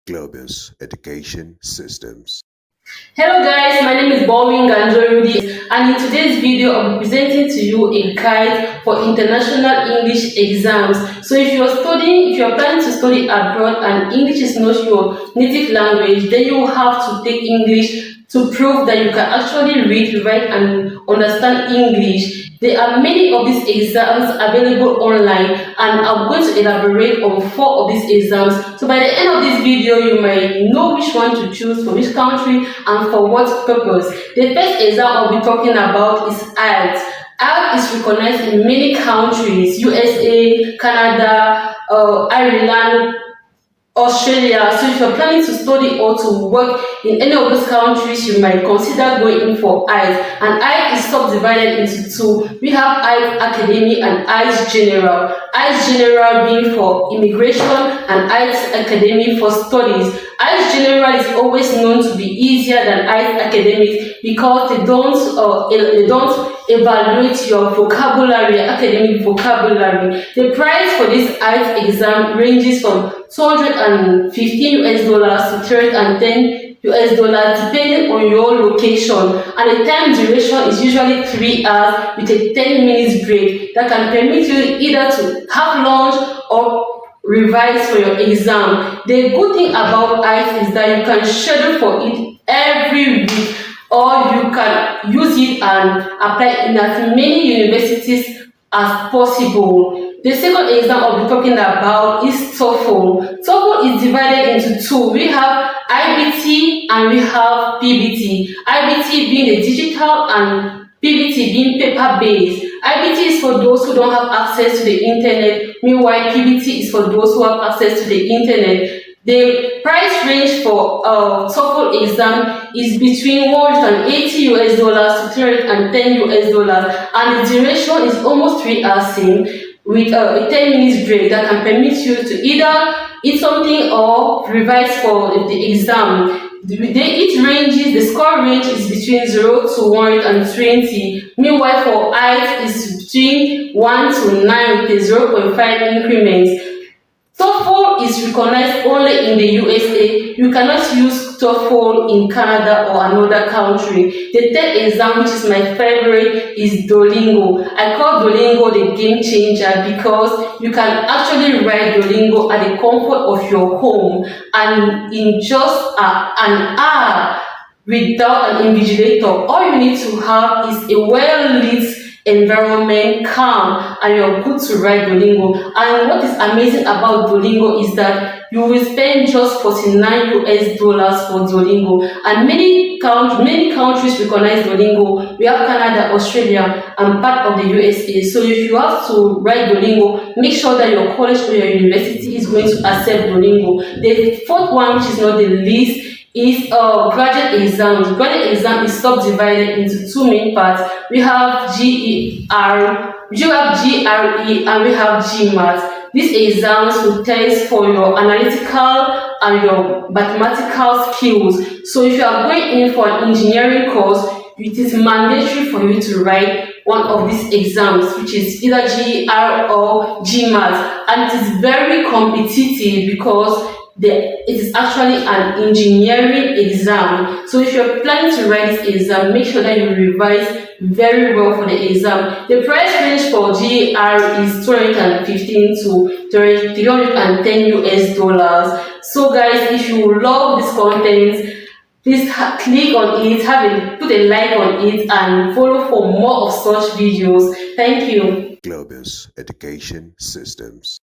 globalized education systems. Hello guys, my name is Boring Ganjorudi, and in today's video I'll be presenting to you a guide for international English exams. So if you're planning to study abroad and English is not your native language, then you will have to take English to prove that you can actually read, write and understand English. There are many of these exams available online, and I'm going to elaborate on 4 of these exams. So by the end of this video, you might know which one to choose for which country and for what purpose. The first exam I'll be talking about is IELTS. IELTS is recognized in many countries: USA, Canada, Ireland, Australia. So if you're planning to study or to work in any of those countries, you might consider going in for IELTS. And IELTS is subdivided into 2. We have IELTS Academy and IELTS General. IELTS General being for immigration and IELTS Academy for studies. IELTS General is always known to be easier than IELTS Academic because they don't evaluate your vocabulary, academic vocabulary. The price for this IELTS exam ranges from $215 US to $310 US depending on your location, and the time duration is usually 3 hours with a 10 minutes break that can permit you either to have lunch or revise for your exam. The good thing about IELTS is that you can schedule for it every week, or you can use it and apply in as many universities as possible. The second exam I'll be talking about is TOEFL. TOEFL is divided into 2. We have IBT and we have PBT. IBT being the digital and PBT being paper-based. IBT is for those who don't have access to the internet, meanwhile PBT is for those who have access to the internet. The price range for TOEFL exam is between $180 US to $310 US, and the duration is almost 3 hours same, with a 10 minutes break that can permit you to either eat something or revise for the exam. The score range is between 0 to 120. Meanwhile, for IELTS is between 1 to 9 with a 0.5 increment. TOEFL is recognized only in the USA. You cannot use TOEFL in Canada or another country. The third exam, which is my favorite, is Duolingo. I call Duolingo the game changer because you can actually write Duolingo at the comfort of your home and in just an hour without an invigilator. All you need to have is a well-lit environment, calm, and you're good to write Duolingo. And what is amazing about Duolingo is that you will spend just $49 US for Duolingo, and many countries recognize Duolingo. We have Canada, Australia, and part of the USA. So if you have to write Duolingo, make sure that your college or your university is going to accept Duolingo. The fourth one, which is not the least, is graduate exams. Graduate exam is subdivided into 2 main parts. We have GRE, and we have GMAT. These exams will test for your analytical and your mathematical skills. So if you are going in for an engineering course, it is mandatory for you to write one of these exams, which is either GR or GMAT, and it is very competitive because it is actually an engineering exam. So if you're planning to write this exam, make sure that you revise very well for the exam. The price range for GR is $215 to $310 US. So guys, if you love this content, please click on it, put a like on it, and follow for more of such videos. Thank you. Globalized education systems.